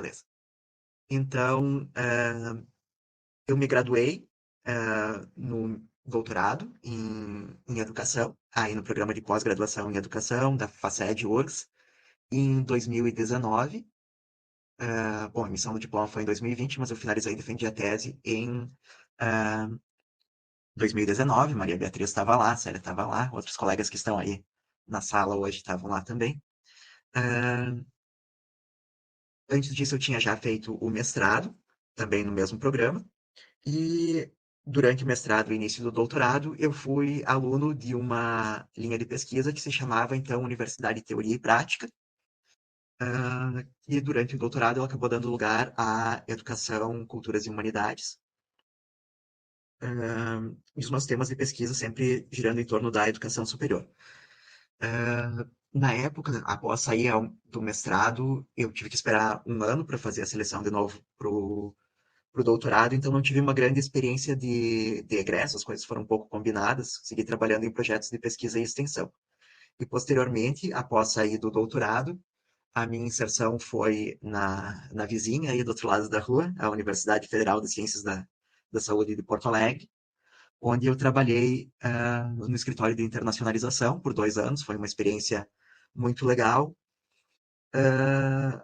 beleza. Então, eu me graduei no doutorado em educação, aí no programa de pós-graduação em educação da FACED URGS, em 2019. Bom, a emissão do diploma foi em 2020, mas eu finalizei e defendi a tese em ah, 2019. Maria Beatriz estava lá, Célia estava lá, outros colegas que estão aí na sala hoje estavam lá também. Ah, Antes disso, eu tinha já feito o mestrado, também no mesmo programa, e durante o mestrado e início do doutorado, eu fui aluno de uma linha de pesquisa que se chamava, então, Universidade de Teoria e Prática, e durante o doutorado ela acabou dando lugar à Educação, Culturas e Humanidades, e os meus temas de pesquisa sempre girando em torno da educação superior. Na época, após sair do mestrado, eu tive que esperar um ano para fazer a seleção de novo para o doutorado, então não tive uma grande experiência de egresso, as coisas foram um pouco combinadas, segui trabalhando em projetos de pesquisa e extensão. E posteriormente, após sair do doutorado, a minha inserção foi na vizinha, aí do outro lado da rua, a Universidade Federal de Ciências da Saúde de Porto Alegre, onde eu trabalhei no escritório de internacionalização por 2 anos. Foi uma experiência muito legal,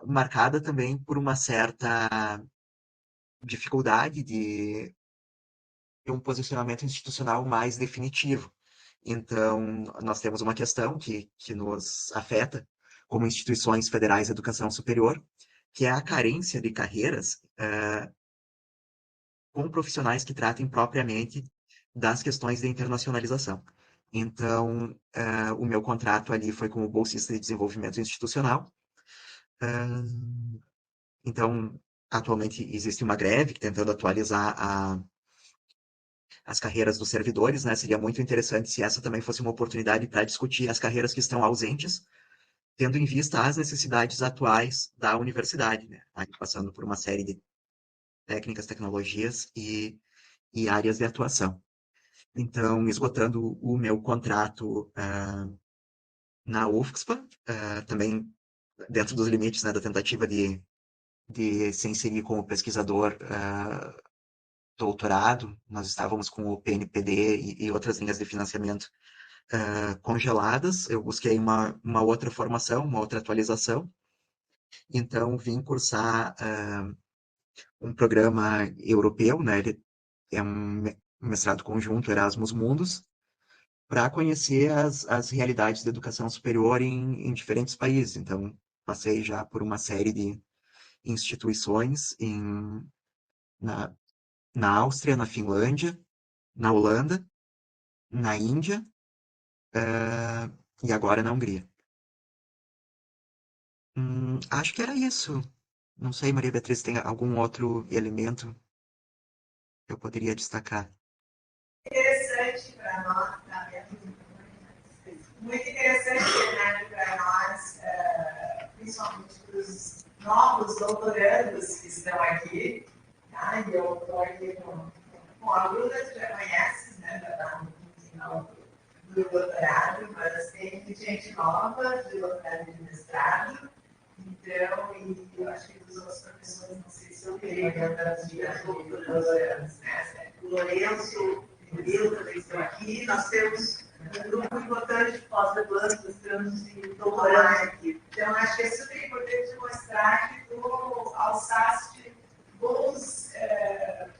marcada também por uma certa dificuldade de um posicionamento institucional mais definitivo. Então, nós temos uma questão que nos afeta como instituições federais de educação superior, que é a carência de carreiras com profissionais que tratem propriamente das questões de internacionalização. Então, o meu contrato ali foi como bolsista de desenvolvimento institucional. Então, atualmente existe uma greve tentando atualizar as carreiras dos servidores, né? Seria muito interessante se essa também fosse uma oportunidade para discutir as carreiras que estão ausentes, tendo em vista as necessidades atuais da universidade, né? Aí passando por uma série de técnicas, tecnologias e áreas de atuação. Então, esgotando o meu contrato na UFSPA, também dentro dos limites, né, da tentativa de se inserir como pesquisador doutorado, nós estávamos com o PNPD e outras linhas de financiamento congeladas. Eu busquei uma outra formação, uma outra atualização, então vim cursar um programa europeu, né? Ele é um mestrado conjunto Erasmus Mundus, para conhecer as realidades da educação superior em diferentes países. Então, passei já por uma série de instituições na, na Áustria, na Finlândia, na Holanda, na Índia, e agora na Hungria. Acho que era isso. Não sei, Maria Beatriz, tem algum outro elemento que eu poderia destacar? Interessante para nós, muito interessante, né, para nós, principalmente para os novos doutorandos que estão aqui. Tá? E eu estou aqui com alunas que já conhecem, né, já está no final do doutorado, mas tem gente nova de doutorado e de mestrado. Então, e eu acho que dos outros professores, não sei se eu queria adiantar os dias doutorandos, né? O Lourenço e o Will também estão aqui. Nós temos um grupo importante de pós-graduandos, estamos em doutorandos aqui. Então, acho que é super importante mostrar que tu alçaste voos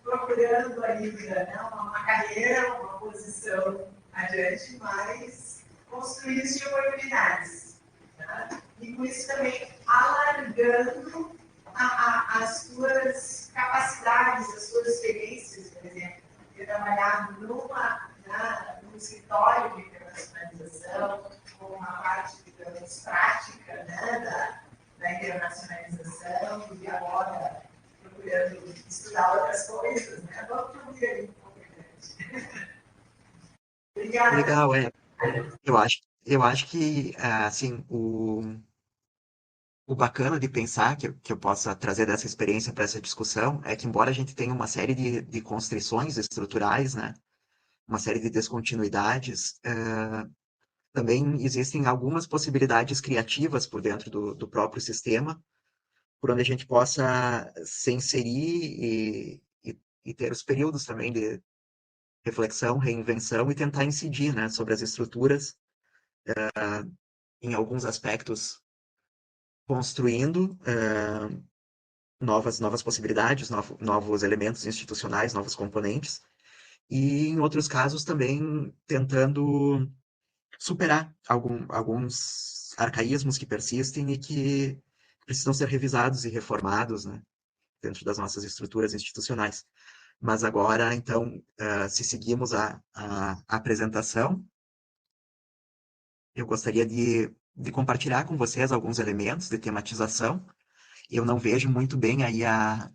procurando ainda, né? Uma carreira, uma posição adiante, mas construíste oportunidades. Tá? E com isso também alargando as suas capacidades, as suas experiências, por exemplo, ter trabalhado num escritório de internacionalização, com uma parte, digamos, prática, né, da internacionalização, e agora procurando estudar outras coisas, né? Vamos fazer um pouco importante. Obrigada. Legal, é. Eu acho que, assim, o bacana de pensar que eu possa trazer dessa experiência para essa discussão é que, embora a gente tenha uma série de constrições estruturais, né, uma série de descontinuidades, também existem algumas possibilidades criativas por dentro do próprio sistema, por onde a gente possa se inserir e ter os períodos também de reflexão, reinvenção e tentar incidir, né, sobre as estruturas, em alguns aspectos, construindo novas possibilidades, novos elementos institucionais, novos componentes, e em outros casos também tentando superar alguns arcaísmos que persistem e que precisam ser revisados e reformados, né, dentro das nossas estruturas institucionais. Mas agora, então, se seguimos a apresentação, eu gostaria de compartilhar com vocês alguns elementos de tematização. Eu não vejo muito bem aí a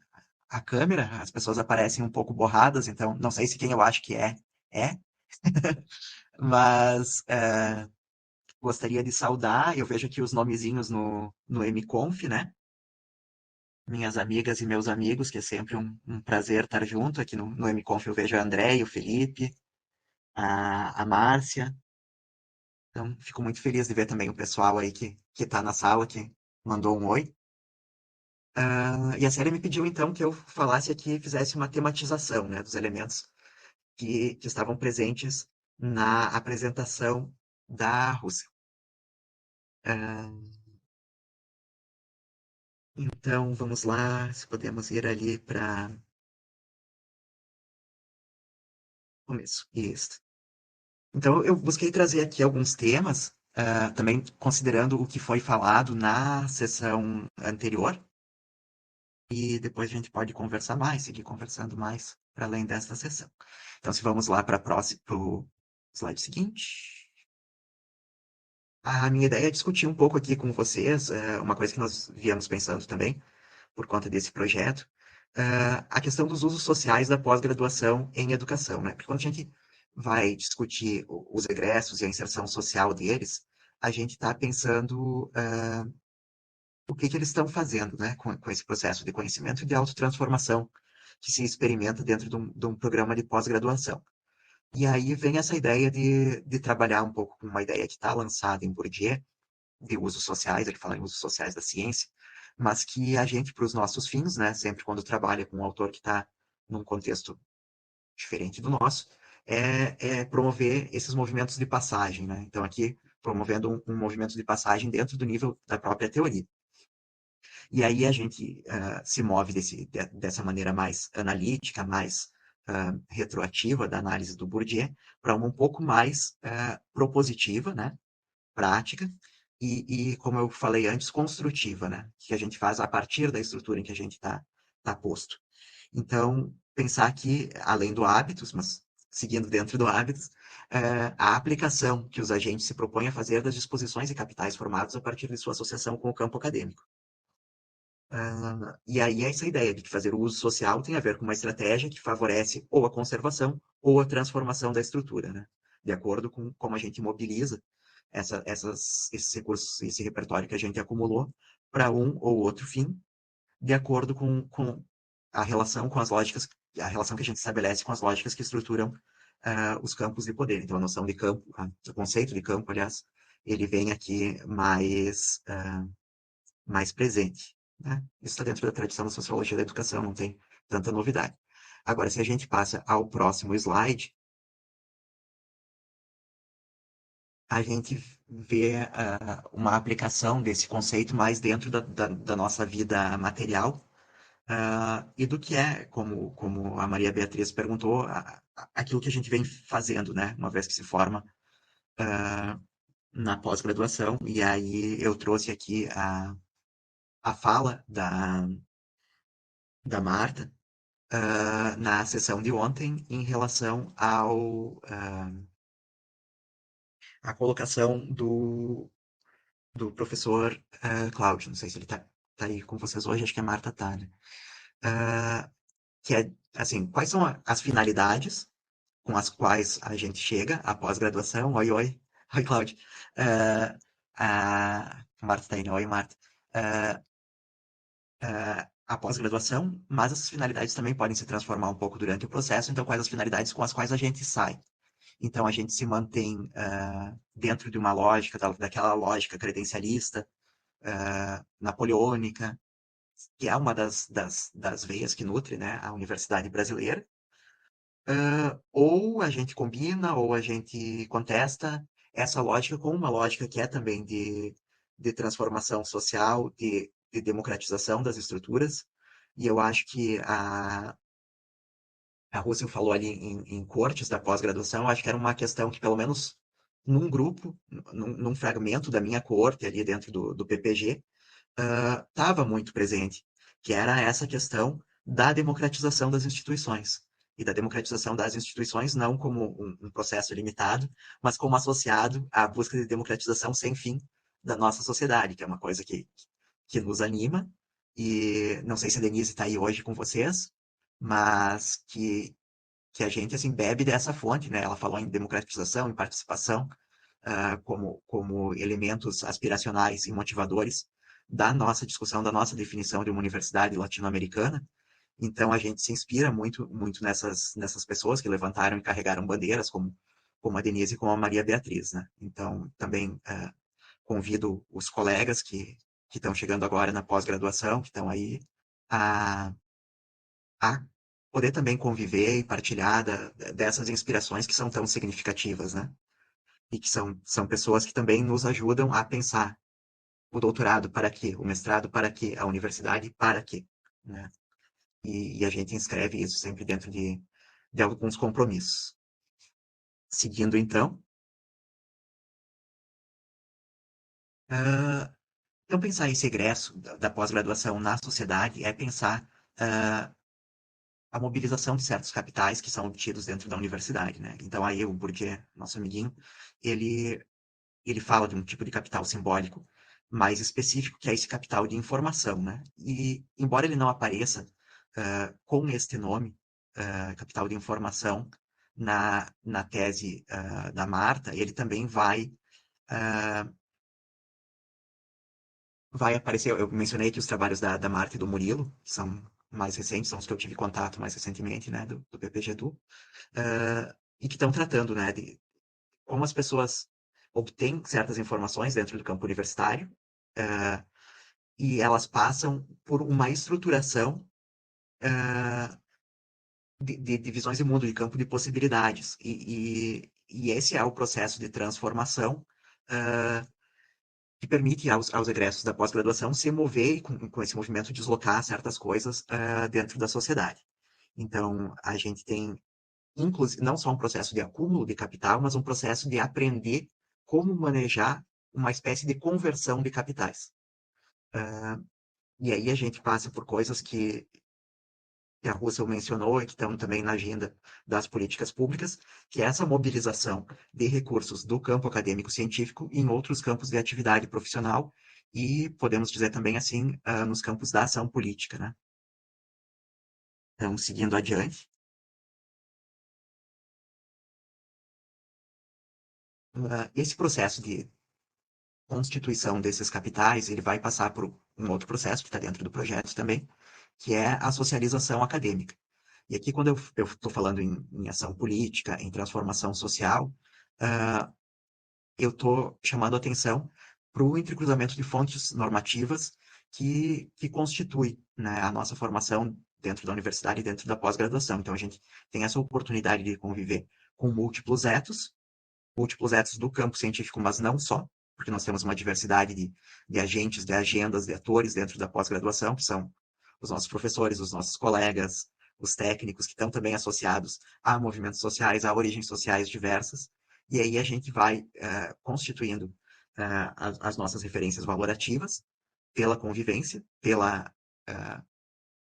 câmera, as pessoas aparecem um pouco borradas, então não sei se quem eu acho que é, mas gostaria de saudar, eu vejo aqui os nomezinhos no MConf, né? Minhas amigas e meus amigos, que é sempre um prazer estar junto. Aqui no MConf eu vejo a Andréia, o Felipe, a Márcia. Então, fico muito feliz de ver também o pessoal aí que está na sala, que mandou um oi. E a série me pediu então que eu falasse aqui, fizesse uma tematização, né, dos elementos que estavam presentes na apresentação da Rússia. Ah, então, vamos lá, se podemos ir ali para começo. Isso. Então, eu busquei trazer aqui alguns temas, também considerando o que foi falado na sessão anterior, e depois a gente pode conversar mais, seguir conversando mais para além desta sessão. Então, se vamos lá para o slide seguinte. A minha ideia é discutir um pouco aqui com vocês, uma coisa que nós viemos pensando também, por conta desse projeto, a questão dos usos sociais da pós-graduação em educação, né? Porque quando a gente vai discutir os egressos e a inserção social deles, a gente está pensando o que eles estão fazendo, né, com esse processo de conhecimento e de autotransformação que se experimenta dentro de um programa de pós-graduação. E aí vem essa ideia de trabalhar um pouco com uma ideia que está lançada em Bourdieu, de usos sociais, ele fala em usos sociais da ciência, mas que a gente, para os nossos fins, né, sempre quando trabalha com um autor que está num contexto diferente do nosso, é promover esses movimentos de passagem, né? Então aqui promovendo um movimento de passagem dentro do nível da própria teoria. E aí a gente se move dessa maneira mais analítica, mais retroativa da análise do Bourdieu, para uma um pouco mais propositiva, né? Prática, como eu falei antes, construtiva, né? Que a gente faz a partir da estrutura em que a gente tá posto. Então, pensar que, além do hábitos, mas seguindo dentro do hábitos, a aplicação que os agentes se propõem a fazer das disposições e capitais formados a partir de sua associação com o campo acadêmico. E aí essa ideia de que fazer o uso social tem a ver com uma estratégia que favorece ou a conservação ou a transformação da estrutura, né? De acordo com como a gente mobiliza esses recursos, esse repertório que a gente acumulou para um ou outro fim, de acordo com a relação com as lógicas, a relação que a gente estabelece com as lógicas que estruturam os campos de poder. Então, a noção de campo, o conceito de campo, aliás, ele vem aqui mais presente, né? Isso está dentro da tradição da sociologia da educação, não tem tanta novidade. Agora, se a gente passa ao próximo slide, a gente vê uma aplicação desse conceito mais dentro da nossa vida material, e do que é, como a Maria Beatriz perguntou, aquilo que a gente vem fazendo, né, uma vez que se forma na pós-graduação. E aí eu trouxe aqui a fala da Marta na sessão de ontem em relação à colocação do professor Cláudio. Não sei se ele tá aí com vocês hoje, acho que a Marta tá, né? Ah, que é, assim, quais são as finalidades com as quais a gente chega à pós-graduação? Oi, oi. Oi, Cláudio. Ah, a Marta tá aí, né? Oi, Marta. Ah, a pós-graduação, mas essas finalidades também podem se transformar um pouco durante o processo. Então, quais as finalidades com as quais a gente sai? Então, a gente se mantém dentro de uma lógica, daquela lógica credencialista, napoleônica, que é uma das veias que nutre, né, a universidade brasileira, ou a gente combina, ou a gente contesta essa lógica com uma lógica que é também de transformação social, de democratização das estruturas. E eu acho que a Russell falou ali em cortes da pós-graduação, eu acho que era uma questão que, pelo menos num grupo, num fragmento da minha corte ali dentro do PPG, estava muito presente, que era essa questão da democratização das instituições. E da democratização das instituições não como um processo limitado, mas como associado à busca de democratização sem fim da nossa sociedade, que é uma coisa que nos anima. E não sei se a Denise está aí hoje com vocês, mas que a gente assim bebe dessa fonte, né? Ela falou em democratização, em participação, como elementos aspiracionais e motivadores da nossa discussão, da nossa definição de uma universidade latino-americana. Então a gente se inspira muito, muito nessas pessoas que levantaram e carregaram bandeiras, como a Denise e como a Maria Beatriz, né? Então também convido os colegas que estão chegando agora na pós-graduação, que estão aí, a, a poder também conviver e partilhar dessas inspirações que são tão significativas, né? E que são pessoas que também nos ajudam a pensar o doutorado para quê, o mestrado para quê, a universidade para quê, né? E a gente inscreve isso sempre dentro de alguns compromissos. Seguindo, então, ah, então pensar esse egresso da pós-graduação na sociedade é pensar ah, a mobilização de certos capitais que são obtidos dentro da universidade, né? Então aí o Bourdieu, nosso amiguinho, ele ele fala de um tipo de capital simbólico mais específico, que é esse capital de informação, né? E, embora ele não apareça com este nome, capital de informação, na tese da Marta, ele também uh, vai aparecer. Eu mencionei aqui os trabalhos da Marta e do Murilo, que são mais recentes, são os que eu tive contato mais recentemente, né, do PPGEDU, e que estão tratando, né, de como as pessoas obtêm certas informações dentro do campo universitário, uh, e elas passam por uma estruturação uh, de visões de mundo, de campo de possibilidades. E esse é o processo de transformação que permite aos egressos da pós-graduação se mover e, com esse movimento, deslocar certas coisas dentro da sociedade. Então, a gente tem, inclusive, não só um processo de acúmulo de capital, mas um processo de aprender como manejar uma espécie de conversão de capitais. E aí a gente passa por coisas que a Russell mencionou e que estão também na agenda das políticas públicas, que é essa mobilização de recursos do campo acadêmico-científico em outros campos de atividade profissional e, podemos dizer também assim, nos campos da ação política, né? Então, seguindo adiante, esse processo de constituição desses capitais, ele vai passar por um outro processo que está dentro do projeto também, que é a socialização acadêmica. E aqui, quando eu estou falando em ação política, em transformação social, uh, eu estou chamando a atenção para o entrecruzamento de fontes normativas que constitui, né, a nossa formação dentro da universidade e dentro da pós-graduação. Então, a gente tem essa oportunidade de conviver com múltiplos etos do campo científico, mas não só, porque nós temos uma diversidade de agentes, de agendas, de atores dentro da pós-graduação, que são os nossos professores, os nossos colegas, os técnicos, que estão também associados a movimentos sociais, a origens sociais diversas, e aí a gente vai constituindo as nossas referências valorativas pela convivência,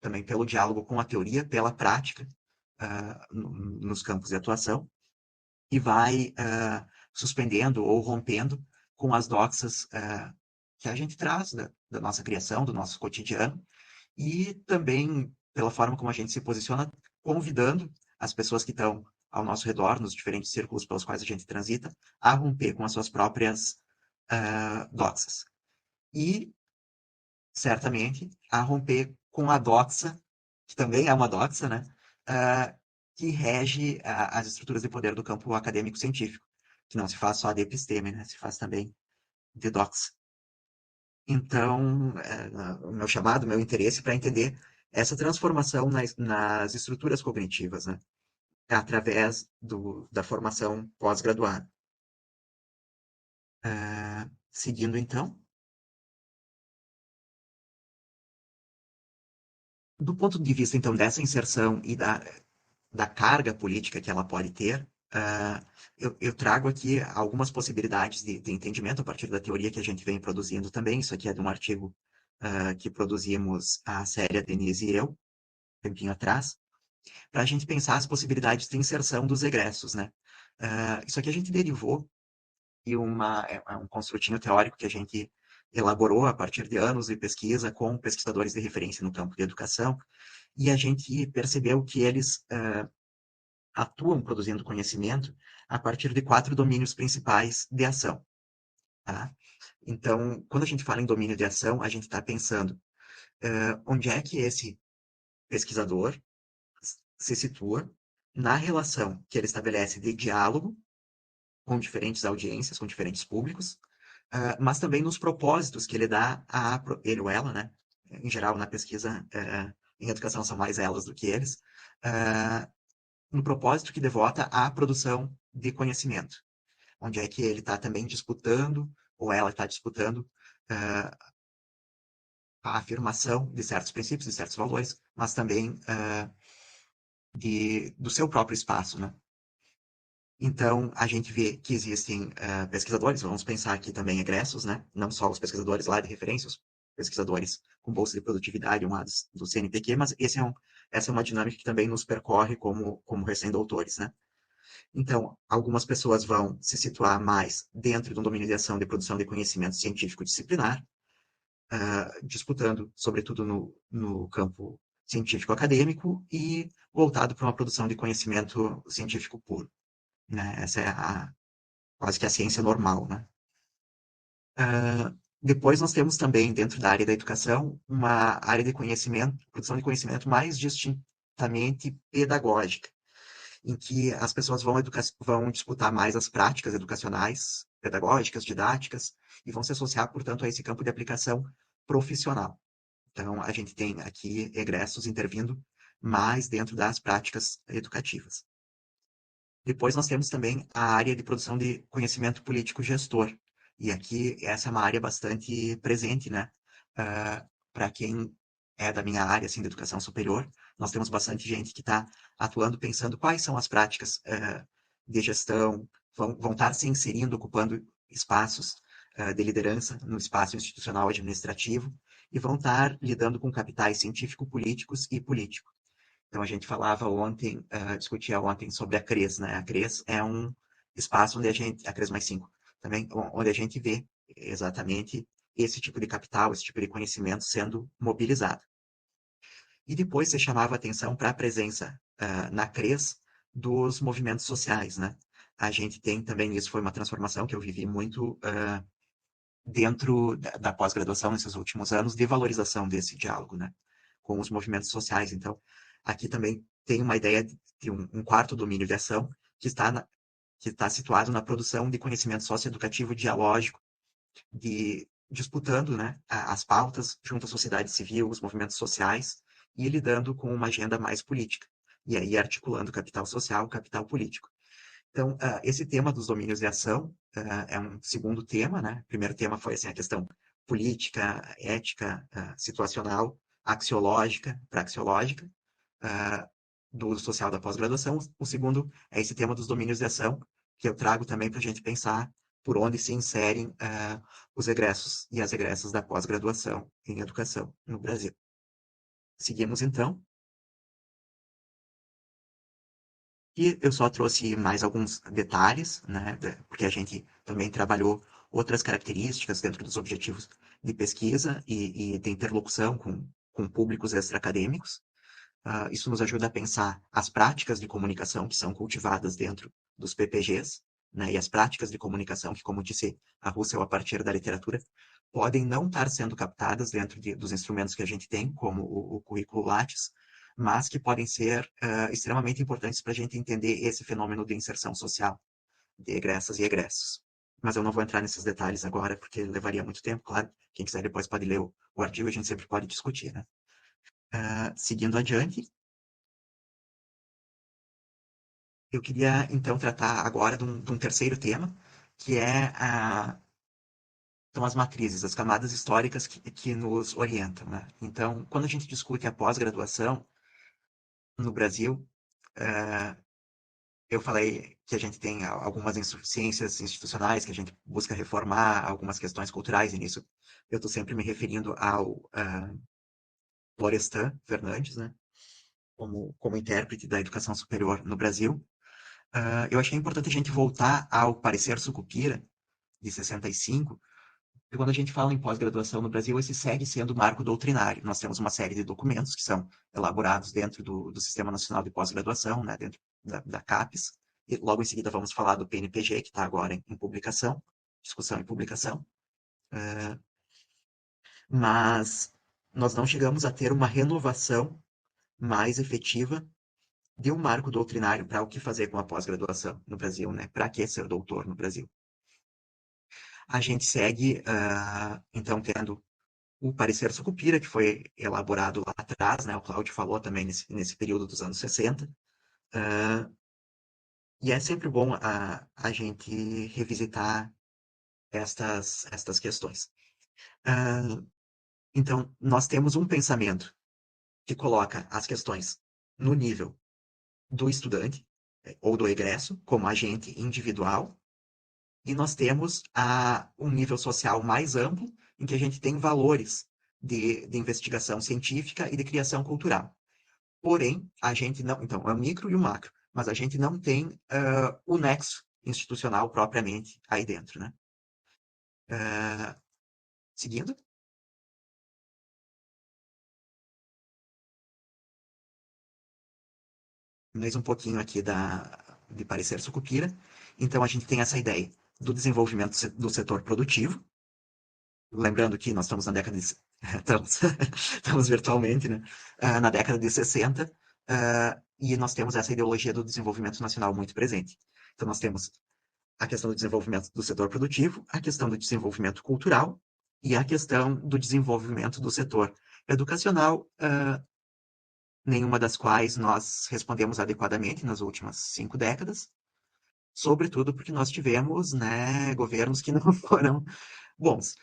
também pelo diálogo com a teoria, pela prática nos campos de atuação, e vai suspendendo ou rompendo com as doxas que a gente traz da nossa criação, do nosso cotidiano, e também pela forma como a gente se posiciona, convidando as pessoas que estão ao nosso redor, nos diferentes círculos pelos quais a gente transita, a romper com as suas próprias doxas. E, certamente, a romper com a doxa, que também é uma doxa, né? Uh, que rege as estruturas de poder do campo acadêmico-científico, que não se faz só de episteme, né? Se faz também de doxa. Então, o meu chamado, o meu interesse para entender essa transformação nas estruturas cognitivas, né? Através da formação pós-graduada. Seguindo, então, do ponto de vista, então, dessa inserção e da carga política que ela pode ter, eu trago aqui algumas possibilidades de entendimento a partir da teoria que a gente vem produzindo também. Isso aqui é de um artigo que produzimos a Célia, Denise e eu, um tempinho atrás, para a gente pensar as possibilidades de inserção dos egressos, né? Isso aqui a gente derivou de é um construtinho teórico que a gente elaborou a partir de anos de pesquisa com pesquisadores de referência no campo de educação, e a gente percebeu que eles atuam produzindo conhecimento a partir de 4 domínios principais de ação. Tá? Então, quando a gente fala em domínio de ação, a gente está pensando onde é que esse pesquisador se situa na relação que ele estabelece de diálogo com diferentes audiências, com diferentes públicos, mas também nos propósitos que ele dá ele ou ela, né? Em geral, na pesquisa em educação são mais elas do que eles, no propósito que devota à produção de conhecimento, onde é que ele está também disputando, ou ela está disputando, a afirmação de certos princípios, de certos valores, mas também do seu próprio espaço, né? Então, a gente vê que existem pesquisadores, vamos pensar aqui também egressos, né? Não só os pesquisadores lá de referência, os pesquisadores com bolsa de produtividade, do CNPq, mas essa é uma dinâmica que também nos percorre como recém-doutores, né? Então, algumas pessoas vão se situar mais dentro de um domínio de ação de produção de conhecimento científico disciplinar, disputando, sobretudo, no campo científico acadêmico e voltado para uma produção de conhecimento científico puro, né? Essa é quase que a ciência normal, né? Depois nós temos também, dentro da área da educação, uma área de conhecimento, produção de conhecimento mais distintamente pedagógica, em que as pessoas vão disputar mais as práticas educacionais, pedagógicas, didáticas, e vão se associar, portanto, a esse campo de aplicação profissional. Então, a gente tem aqui egressos intervindo mais dentro das práticas educativas. Depois nós temos também a área de produção de conhecimento político gestor. E aqui essa é uma área bastante presente, né? Para quem é da minha área, assim, de educação superior, nós temos bastante gente que está atuando, pensando quais são as práticas de gestão, vão estar se inserindo, ocupando espaços de liderança no espaço institucional administrativo e vão estar lidando com capitais científico-políticos e políticos. Então a gente falava ontem, discutia ontem sobre a CRES, né? A CRES é um espaço onde a CRES mais 5, também, onde a gente vê exatamente esse tipo de capital, esse tipo de conhecimento sendo mobilizado. E depois você chamava atenção para a presença na CRES dos movimentos sociais, né? A gente tem também, isso foi uma transformação que eu vivi muito dentro da pós-graduação nesses últimos anos, de valorização desse diálogo, né? Com os movimentos sociais. Então, aqui também tem uma ideia de um quarto domínio de ação que está situado na produção de conhecimento socioeducativo dialógico, disputando, né, as pautas junto à sociedade civil, os movimentos sociais, e lidando com uma agenda mais política. E aí articulando capital social, capital político. Então, esse tema dos domínios de ação é um segundo tema, né? O primeiro tema foi assim, a questão política, ética, situacional, axiológica, praxeológica, do uso social da pós-graduação. O segundo é esse tema dos domínios de ação, que eu trago também para a gente pensar por onde se inserem os egressos e as egressas da pós-graduação em educação no Brasil. Seguimos, então. E eu só trouxe mais alguns detalhes, né, porque a gente também trabalhou outras características dentro dos objetivos de pesquisa e de interlocução com públicos extra-acadêmicos. Isso nos ajuda a pensar as práticas de comunicação que são cultivadas dentro dos PPGs, né, e as práticas de comunicação que, como disse a Russell a partir da literatura, podem não estar sendo captadas dentro dos instrumentos que a gente tem, como o currículo Lattes, mas que podem ser extremamente importantes para a gente entender esse fenômeno de inserção social de egressas e egressos. mas eu não vou entrar nesses detalhes agora, porque levaria muito tempo, claro. Quem quiser depois pode ler o artigo, a gente sempre pode discutir, né? Seguindo adiante, eu queria então tratar agora de um terceiro tema, que são as matrizes, as camadas históricas que nos orientam, né? Então, quando a gente discute a pós-graduação no Brasil, eh, eu falei que a gente tem algumas insuficiências institucionais, que a gente busca reformar algumas questões culturais, e nisso eu estou sempre me referindo ao Florestan Fernandes, né? Como intérprete da educação superior no Brasil. Eu achei importante a gente voltar ao parecer Sucupira, de 65, e quando a gente fala em pós-graduação no Brasil, esse segue sendo o marco doutrinário. Nós temos uma série de documentos que são elaborados dentro do Sistema Nacional de Pós-Graduação, né, dentro da CAPES, e logo em seguida vamos falar do PNPG, que está agora em publicação, discussão e publicação. Mas nós não chegamos a ter uma renovação mais efetiva de um marco doutrinário para o que fazer com a pós-graduação no Brasil, né? Para que ser doutor no Brasil? A gente segue, então, tendo o parecer Sucupira, que foi elaborado lá atrás, né? O Cláudio falou também nesse período dos anos 60. E é sempre bom a gente revisitar estas questões. Então, nós temos um pensamento que coloca as questões no nível do estudante ou do egresso, como agente individual, e nós temos um nível social mais amplo, em que a gente tem valores de investigação científica e de criação cultural. Porém, a gente não. Então, é o micro e o macro, mas a gente não tem o nexo institucional propriamente aí dentro, né? Seguindo, mais um pouquinho aqui de parecer Sucupira. Então, a gente tem essa ideia do desenvolvimento do setor produtivo, lembrando que nós estamos na década de. Estamos virtualmente, né? Na década de 60, e nós temos essa ideologia do desenvolvimento nacional muito presente. Então, nós temos a questão do desenvolvimento do setor produtivo, a questão do desenvolvimento cultural e a questão do desenvolvimento do setor educacional, nenhuma das quais nós respondemos adequadamente nas últimas 5 décadas, sobretudo porque nós tivemos, né, governos que não foram bons.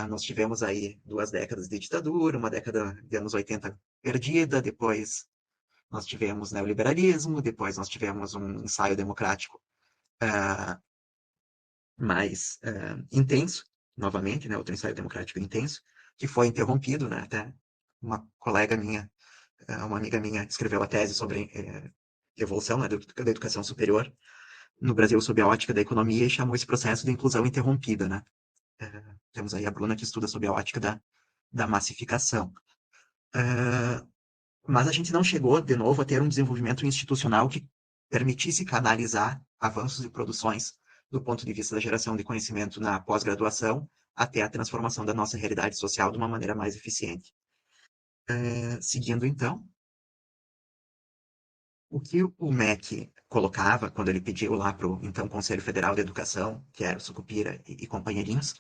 Nós tivemos aí 2 décadas de ditadura, uma década de anos 80 perdida, depois nós tivemos neoliberalismo, depois nós tivemos um ensaio democrático mais intenso, novamente, né, outro ensaio democrático intenso, que foi interrompido, né, até uma colega minha, uma amiga minha, escreveu a tese sobre evolução, né, da educação superior no Brasil sob a ótica da economia e chamou esse processo de inclusão interrompida, né. Temos aí a Bruna que estuda sob a ótica da massificação. Mas a gente não chegou, de novo, a ter um desenvolvimento institucional que permitisse canalizar avanços e produções do ponto de vista da geração de conhecimento na pós-graduação até a transformação da nossa realidade social de uma maneira mais eficiente. Seguindo, então, o que o MEC colocava quando ele pediu lá para o então Conselho Federal de Educação, que era o Sucupira e companheirinhos,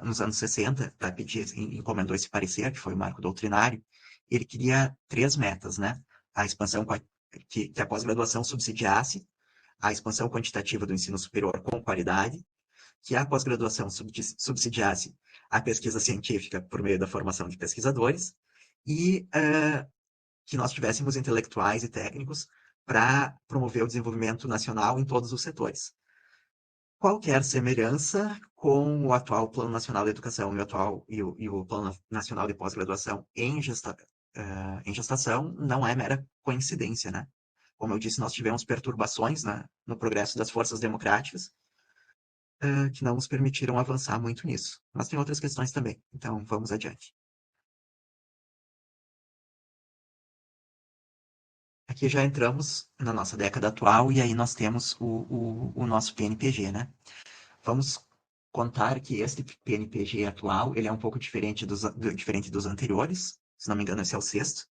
nos anos 60, para pedir, encomendou esse parecer, que foi o marco doutrinário, ele queria 3 metas, né? A expansão, que a pós-graduação subsidiasse a expansão quantitativa do ensino superior com qualidade, que a pós-graduação subsidiasse a pesquisa científica por meio da formação de pesquisadores e que nós tivéssemos intelectuais e técnicos para promover o desenvolvimento nacional em todos os setores. Qualquer semelhança com o atual Plano Nacional de Educação e o Plano Nacional de Pós-Graduação em gestação não é mera coincidência, né? Como eu disse, nós tivemos perturbações, né, no progresso das forças democráticas que não nos permitiram avançar muito nisso. Mas tem outras questões também, então vamos adiante. Aqui já entramos na nossa década atual e aí nós temos o nosso PNPG, né? Vamos contar que este PNPG atual, ele é um pouco diferente dos anteriores, se não me engano esse é o sexto.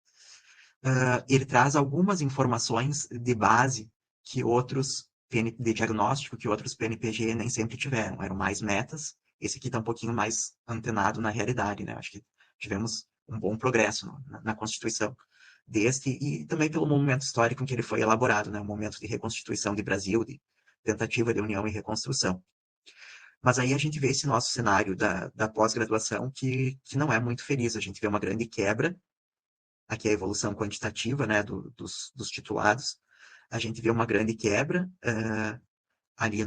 Ele traz algumas informações de base que outros de diagnóstico que outros PNPG nem sempre tiveram. Eram mais metas. Esse aqui está um pouquinho mais antenado na realidade, né? Acho que tivemos um bom progresso na Constituição deste e também pelo momento histórico em que ele foi elaborado, né? Um momento de reconstituição de Brasil, de tentativa de união e reconstrução. Mas aí a gente vê esse nosso cenário da pós-graduação que não é muito feliz. A gente vê uma grande quebra, aqui é a evolução quantitativa, né, dos titulados. A gente vê uma grande quebra ali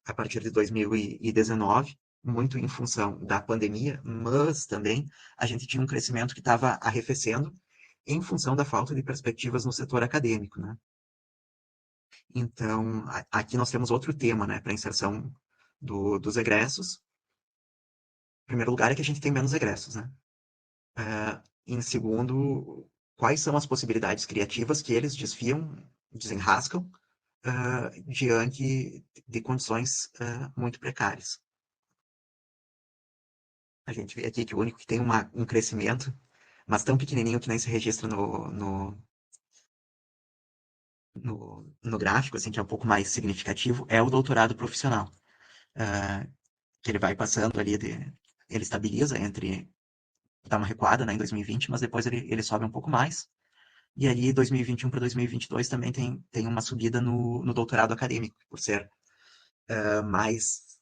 a partir de 2019, muito em função da pandemia, mas também a gente tinha um crescimento que estava arrefecendo em função da falta de perspectivas no setor acadêmico, né? Então, aqui nós temos outro tema, né, para inserção dos egressos. Em primeiro lugar, é que a gente tem menos egressos, né? Em segundo, quais são as possibilidades criativas que eles desfiam, desenrascam, diante de condições muito precárias. A gente vê aqui que o único que tem um crescimento, mas tão pequenininho que nem se registra no gráfico, assim, que é um pouco mais significativo, é o doutorado profissional. Ah, que ele vai passando ali, ele estabiliza dá uma recuada, né, em 2020, mas depois ele sobe um pouco mais. E aí, 2021 para 2022 também tem uma subida no doutorado acadêmico, por ser mais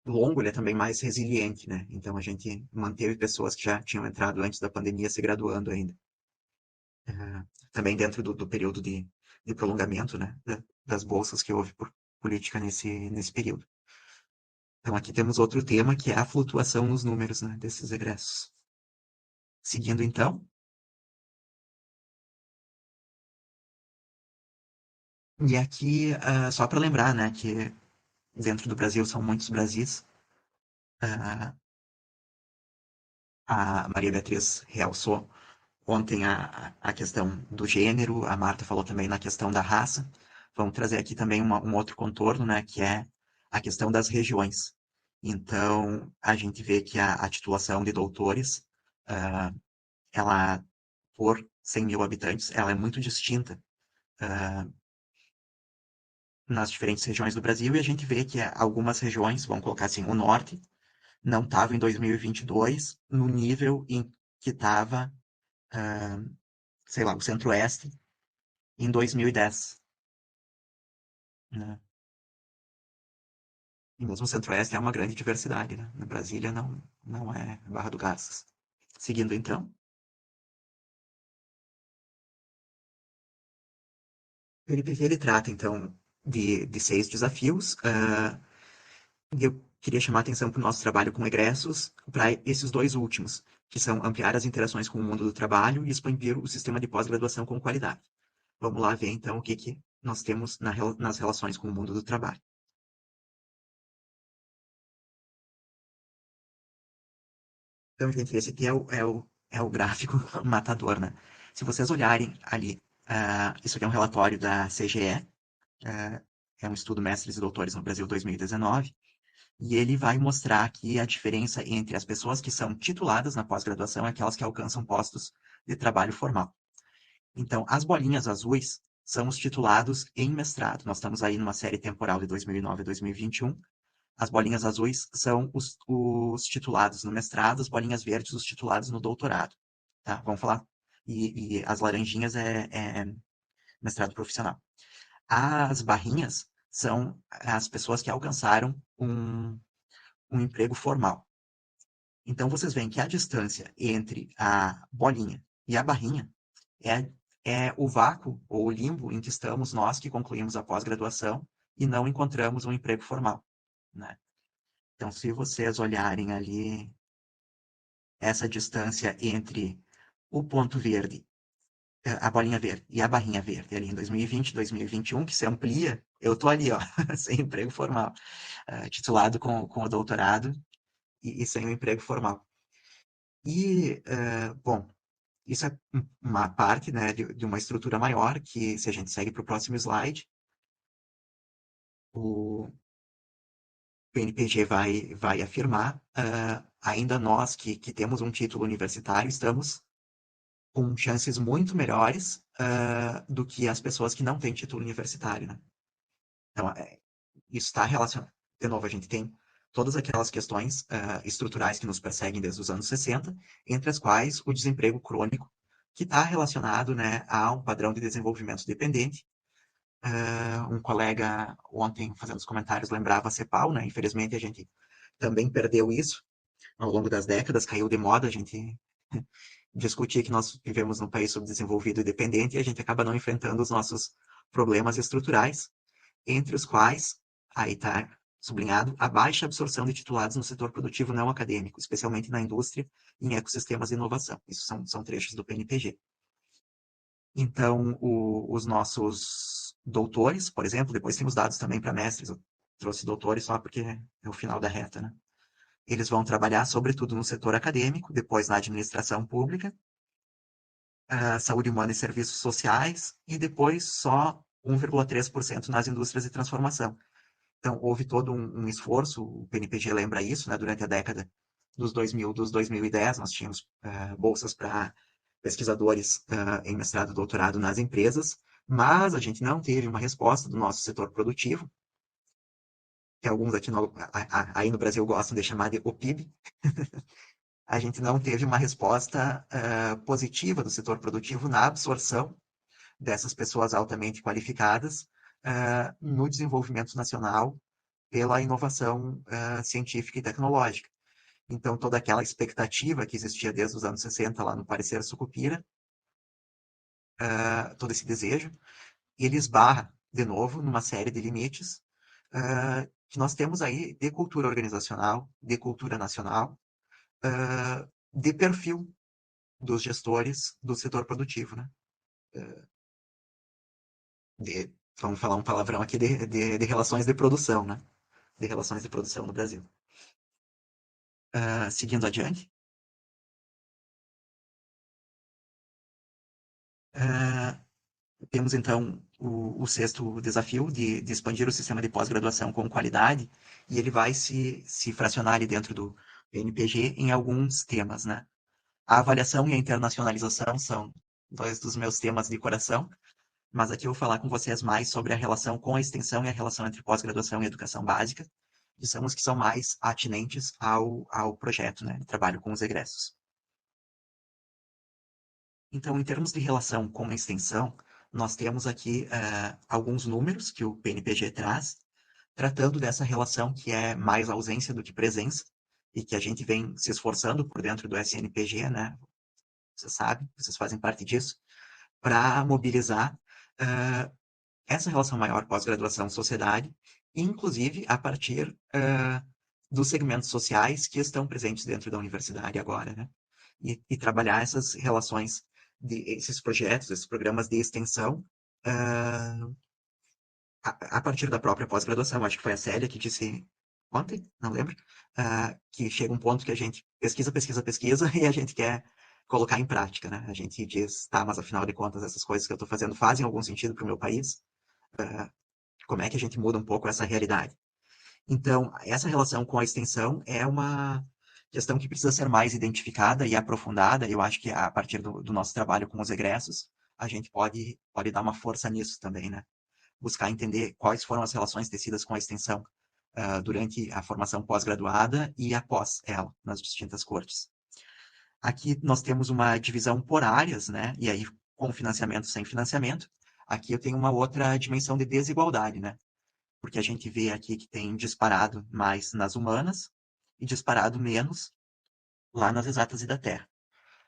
longo, ele é também mais resiliente, né? Então a gente manteve pessoas que já tinham entrado antes da pandemia se graduando ainda. Também dentro do período de prolongamento, né? Das bolsas que houve por política nesse período. Então aqui temos outro tema que é a flutuação nos números, né, desses egressos. Seguindo então, e aqui só para lembrar, né, que dentro do Brasil são muitos Brasis, ah, a Maria Beatriz realçou ontem a questão do gênero, a Marta falou também na questão da raça. Vamos trazer aqui também um outro contorno, né, que é a questão das regiões. Então, a gente vê que a titulação de doutores, ah, ela, por 100 mil habitantes, ela é muito distinta nas diferentes regiões do Brasil, e a gente vê que algumas regiões, vamos colocar assim, o norte, não estava em 2022 no nível em que estava, sei lá, o centro-oeste em 2010, né? E mesmo o centro-oeste é uma grande diversidade, né? Na Brasília não é Barra do Garças. Seguindo então, o NPV ele trata então de 6 desafios. E eu queria chamar a atenção para o nosso trabalho com egressos, para esses dois últimos, que são ampliar as interações com o mundo do trabalho e expandir o sistema de pós-graduação com qualidade. Vamos lá ver então o que nós temos nas relações com o mundo do trabalho. Então, gente, esse aqui é o gráfico matador, né? Se vocês olharem ali, isso aqui é um relatório da CGE, ah, é um estudo Mestres e Doutores no Brasil 2019, e ele vai mostrar aqui a diferença entre as pessoas que são tituladas na pós-graduação e aquelas que alcançam postos de trabalho formal. Então, as bolinhas azuis são os titulados em mestrado. Nós estamos aí numa série temporal de 2009 a 2021. As bolinhas azuis são os titulados no mestrado, as bolinhas verdes os titulados no doutorado. Tá? Vamos falar. E as laranjinhas é mestrado profissional. As barrinhas são as pessoas que alcançaram um emprego formal. Então vocês veem que a distância entre a bolinha e a barrinha é, é o vácuo ou o limbo em que estamos nós que concluímos a pós-graduação e não encontramos um emprego formal, né? Então, se vocês olharem ali essa distância entre o ponto verde, a bolinha verde e a barrinha verde, ali em 2020, 2021, que se amplia, eu tô ali, ó, sem emprego formal, titulado com o doutorado e sem o emprego formal. E, bom, isso é uma parte, né, de uma estrutura maior, que se a gente segue para o próximo slide, o PNPG vai afirmar, ainda nós que temos um título universitário, estamos com chances muito melhores do que as pessoas que não têm título universitário, né? Então, isso está relacionado. De novo, a gente tem todas aquelas questões estruturais que nos perseguem desde os anos 60, entre as quais o desemprego crônico, que está relacionado, né, a um padrão de desenvolvimento dependente. Um colega ontem, fazendo os comentários, lembrava a CEPAL, né? Infelizmente, a gente também perdeu isso ao longo das décadas, caiu de moda a gente discutir que nós vivemos num país subdesenvolvido e dependente e a gente acaba não enfrentando os nossos problemas estruturais, entre os quais, aí está sublinhado, a baixa absorção de titulados no setor produtivo não acadêmico, especialmente na indústria e em ecossistemas de inovação. Isso são trechos do PNPG. Então, os nossos doutores, por exemplo, depois tem os dados também para mestres, eu trouxe doutores só porque é o final da reta, né? Eles vão trabalhar, sobretudo, no setor acadêmico, depois na administração pública, saúde humana e serviços sociais, e depois só 1,3% nas indústrias de transformação. Então, houve todo um esforço, o PNPG lembra isso, né? Durante a década dos 2010, nós tínhamos bolsas para pesquisadores em mestrado e doutorado nas empresas, mas a gente não teve uma resposta do nosso setor produtivo, que alguns aqui aí no Brasil gostam de chamar de OPIB. A gente não teve uma resposta positiva do setor produtivo na absorção dessas pessoas altamente qualificadas no desenvolvimento nacional pela inovação científica e tecnológica. Então, toda aquela expectativa que existia desde os anos 60 lá no Parecer Sucupira, todo esse desejo, ele esbarra, de novo, numa série de limites que nós temos aí de cultura organizacional, de cultura nacional, de perfil dos gestores do setor produtivo, né? De, vamos falar um palavrão aqui de relações de produção, né? De relações de produção no Brasil. Seguindo adiante, uh, temos então o sexto desafio de expandir o sistema de pós-graduação com qualidade, e ele vai se fracionar ali dentro do NPG em alguns temas, né? A avaliação e a internacionalização são dois dos meus temas de coração, mas aqui eu vou falar com vocês mais sobre a relação com a extensão e a relação entre pós-graduação e educação básica, que são os que são mais atinentes ao projeto, né, de trabalho com os egressos. Então, em termos de relação com a extensão, nós temos aqui alguns números que o PNPG traz, tratando dessa relação que é mais ausência do que presença, e que a gente vem se esforçando por dentro do SNPG, né? Você sabe, vocês fazem parte disso, para mobilizar essa relação maior pós-graduação-sociedade, inclusive a partir dos segmentos sociais que estão presentes dentro da universidade agora, né? E trabalhar essas relações, esses projetos, esses programas de extensão uh, a partir da própria pós-graduação. Acho que foi a Célia que disse ontem, não lembro, que chega um ponto que a gente pesquisa, pesquisa, pesquisa e a gente quer colocar em prática, né? A gente diz, tá, mas afinal de contas essas coisas que eu estou fazendo fazem algum sentido para o meu país? Como é que a gente muda um pouco essa realidade? Então, essa relação com a extensão é uma questão que precisa ser mais identificada e aprofundada. Eu acho que a partir do nosso trabalho com os egressos, a gente pode dar uma força nisso também, né? Buscar entender quais foram as relações tecidas com a extensão durante a formação pós-graduada e após ela, nas distintas cortes. Aqui nós temos uma divisão por áreas, né? E aí, com financiamento, sem financiamento. Aqui eu tenho uma outra dimensão de desigualdade, né? Porque a gente vê aqui que tem disparado mais nas humanas e disparado menos lá nas exatas e da Terra.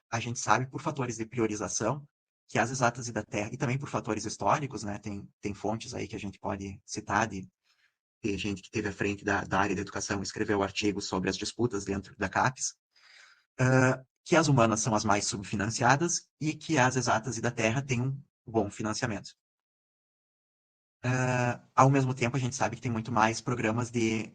A gente sabe por fatores de priorização que as exatas e da Terra, e também por fatores históricos, né? Tem fontes aí que a gente pode citar de gente que esteve à frente da área da educação e escreveu artigos sobre as disputas dentro da CAPES, que as humanas são as mais subfinanciadas e que as exatas e da Terra têm um bom financiamento. Ao mesmo tempo, a gente sabe que tem muito mais programas de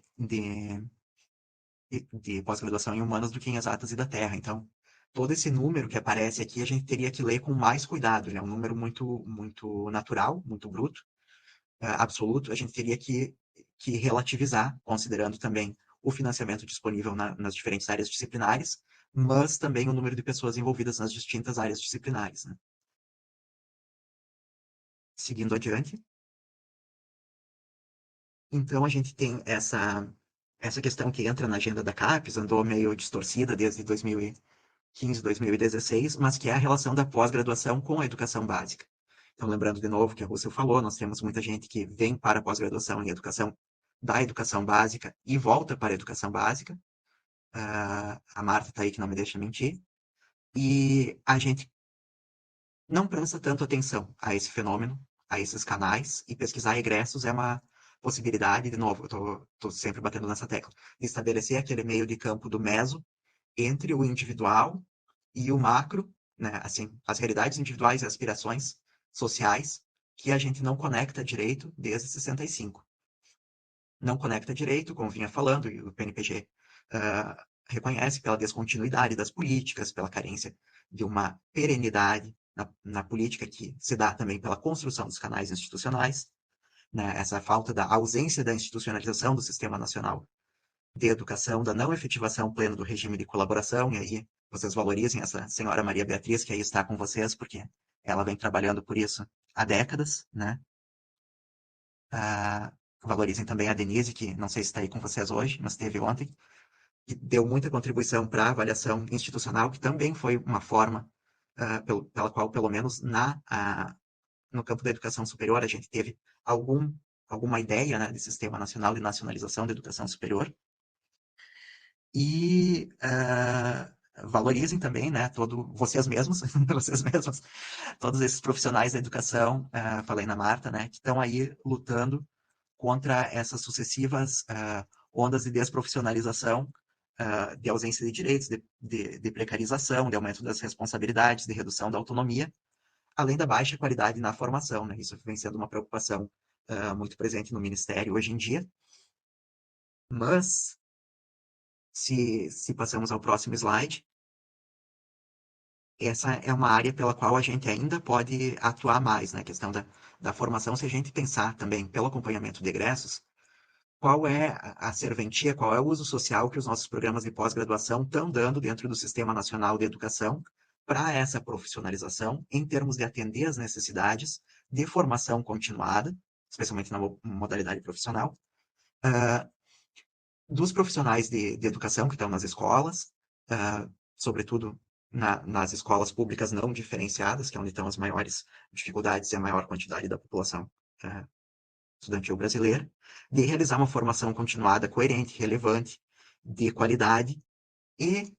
pós-graduação em humanas do que em exatas e da Terra. Então, todo esse número que aparece aqui, a gente teria que ler com mais cuidado. Ele é um número muito, muito natural, muito bruto, absoluto. A gente teria que relativizar, considerando também o financiamento disponível nas diferentes áreas disciplinares, mas também o número de pessoas envolvidas nas distintas áreas disciplinares, né? Seguindo adiante. Então, a gente tem essa questão que entra na agenda da CAPES, andou meio distorcida desde 2015, 2016, mas que é a relação da pós-graduação com a educação básica. Então, lembrando de novo que a Russell falou, nós temos muita gente que vem para a pós-graduação em educação da educação básica e volta para a educação básica. A Marta está aí que não me deixa mentir. E a gente não presta tanto atenção a esse fenômeno, a esses canais, e pesquisar egressos é uma possibilidade, de novo, eu estou sempre batendo nessa tecla, de estabelecer aquele meio de campo do meso entre o individual e o macro, né, assim, as realidades individuais e aspirações sociais que a gente não conecta direito desde 65. Não conecta direito, como vinha falando, e o PNPG reconhece pela descontinuidade das políticas, pela carência de uma perenidade na política que se dá também pela construção dos canais institucionais, né, essa falta da ausência da institucionalização do Sistema Nacional de Educação, da não efetivação plena do regime de colaboração, e aí vocês valorizem essa senhora Maria Beatriz, que aí está com vocês, porque ela vem trabalhando por isso há décadas, né? Ah, valorizem também a Denise, que não sei se está aí com vocês hoje, mas esteve ontem, que deu muita contribuição para a avaliação institucional, que também foi uma forma pela qual, pelo menos no campo da educação superior, a gente teve alguma ideia, né, de Sistema Nacional de Nacionalização da Educação Superior. E valorizem também, né, vocês mesmos, vocês mesmos, todos esses profissionais da educação, falei na Marta, né, que estão aí lutando contra essas sucessivas ondas de desprofissionalização, de ausência de direitos, de precarização, de aumento das responsabilidades, de redução da autonomia, além da baixa qualidade na formação, né? Isso vem sendo uma preocupação muito presente no Ministério hoje em dia. Mas, se passamos ao próximo slide, essa é uma área pela qual a gente ainda pode atuar mais na questão da formação, se a gente pensar também pelo acompanhamento de egressos, qual é a serventia, qual é o uso social que os nossos programas de pós-graduação estão dando dentro do Sistema Nacional de Educação para essa profissionalização, em termos de atender às necessidades de formação continuada, especialmente na modalidade profissional, uh, dos profissionais de educação que estão nas escolas, sobretudo nas escolas públicas não diferenciadas, que é onde estão as maiores dificuldades e a maior quantidade da população estudantil brasileira, de realizar uma formação continuada, coerente, relevante, de qualidade, e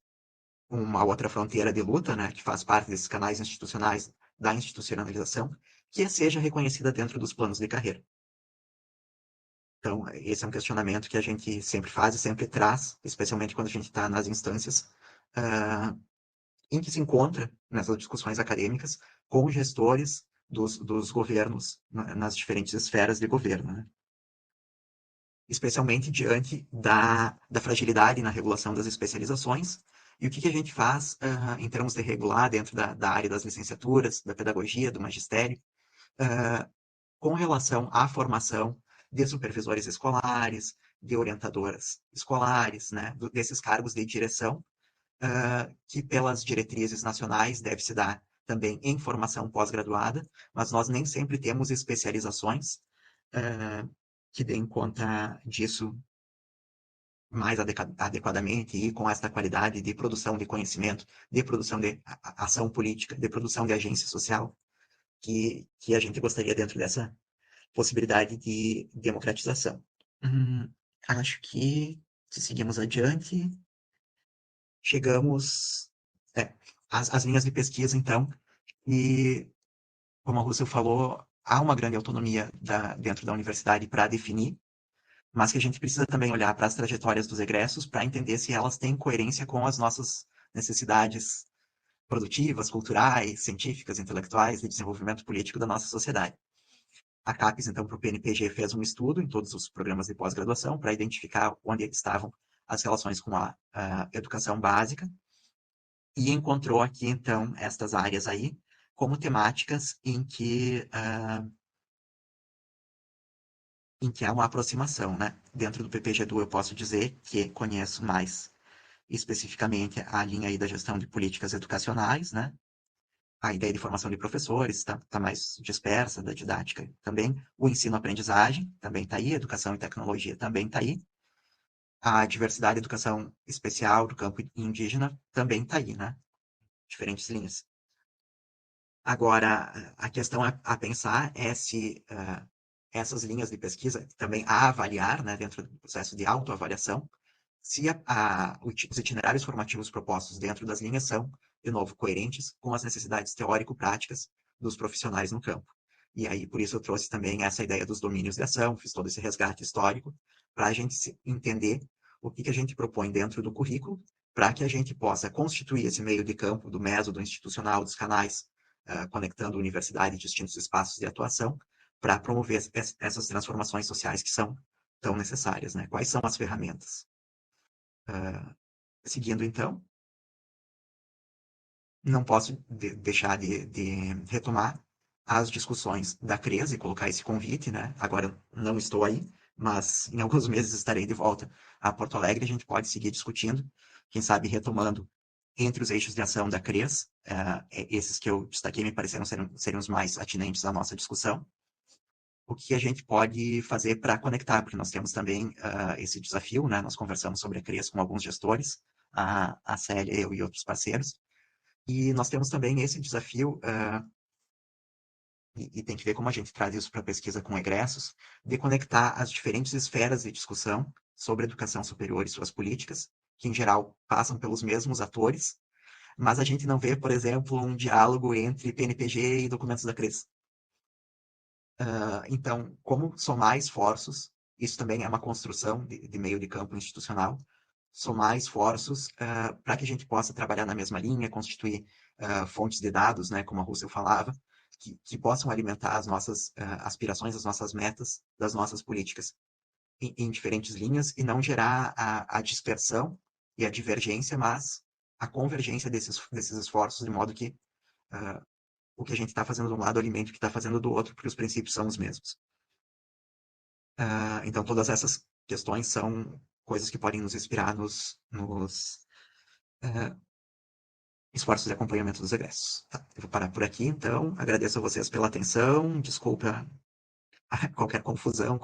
uma outra fronteira de luta, né, que faz parte desses canais institucionais da institucionalização, que seja reconhecida dentro dos planos de carreira. Então, esse é um questionamento que a gente sempre faz e sempre traz, especialmente quando a gente está nas instâncias em que se encontra, nessas discussões acadêmicas, com gestores dos governos nas diferentes esferas de governo, né? Especialmente diante da fragilidade na regulação das especializações. E o que a gente faz em termos de regular dentro da área das licenciaturas, da pedagogia, do magistério, com relação à formação de supervisores escolares, de orientadoras escolares, né, desses cargos de direção, que pelas diretrizes nacionais deve se dar também em formação pós-graduada, mas nós nem sempre temos especializações que deem conta disso mais adequadamente e com esta qualidade de produção de conhecimento, de produção de ação política, de produção de agência social, que a gente gostaria dentro dessa possibilidade de democratização. Acho que, se seguimos adiante, chegamos às linhas de pesquisa, então, e, como a Russell falou, há uma grande autonomia dentro da universidade para definir, mas que a gente precisa também olhar para as trajetórias dos egressos para entender se elas têm coerência com as nossas necessidades produtivas, culturais, científicas, intelectuais, de desenvolvimento político da nossa sociedade. A CAPES, então, para o PNPG, fez um estudo em todos os programas de pós-graduação para identificar onde estavam as relações com a educação básica e encontrou aqui, então, estas áreas aí como temáticas em que há uma aproximação, né? Dentro do PPG-DU eu posso dizer que conheço mais especificamente a linha aí da gestão de políticas educacionais, né? a ideia de formação de professores está mais dispersa, da didática também. O ensino-aprendizagem também está aí, educação e tecnologia também está aí. A diversidade e educação especial do campo indígena também está aí, né? Diferentes linhas. Agora, a questão a pensar é se essas linhas de pesquisa, também a avaliar, né, dentro do processo de autoavaliação, se os itinerários formativos propostos dentro das linhas são, de novo, coerentes com as necessidades teórico-práticas dos profissionais no campo. E aí, por isso, eu trouxe também essa ideia dos domínios de ação, fiz todo esse resgate histórico, para a gente entender o que a gente propõe dentro do currículo, para que a gente possa constituir esse meio de campo do método institucional, dos canais, conectando universidade e distintos espaços de atuação, para promover essas transformações sociais que são tão necessárias. Né? Quais são as ferramentas? Seguindo, então, não posso deixar de retomar as discussões da CRES e colocar esse convite, né? Agora eu não estou aí, mas em alguns meses estarei de volta a Porto Alegre. A gente pode seguir discutindo, quem sabe retomando entre os eixos de ação da CRES, esses que eu destaquei me pareceram serem os mais atinentes à nossa discussão. O que a gente pode fazer para conectar, porque nós temos também esse desafio, né? Nós conversamos sobre a CRES com alguns gestores, a Célia, eu e outros parceiros, e nós temos também esse desafio, e tem que ver como a gente traz isso para a pesquisa com egressos, de conectar as diferentes esferas de discussão sobre educação superior e suas políticas, que em geral passam pelos mesmos atores, mas a gente não vê, por exemplo, um diálogo entre PNPG e documentos da CRES. Então, como somar esforços, isso também é uma construção de meio de campo institucional, somar esforços para que a gente possa trabalhar na mesma linha, constituir fontes de dados, né, como a Russell falava, que possam alimentar as nossas aspirações, as nossas metas das nossas políticas em diferentes linhas e não gerar a dispersão e a divergência, mas a convergência desses esforços, de modo que o que a gente está fazendo de um lado alimenta o que está fazendo do outro, porque os princípios são os mesmos. Então, todas essas questões são coisas que podem nos inspirar nos esforços de acompanhamento dos egressos. Tá, eu vou parar por aqui, então. Agradeço a vocês pela atenção. Desculpa qualquer confusão,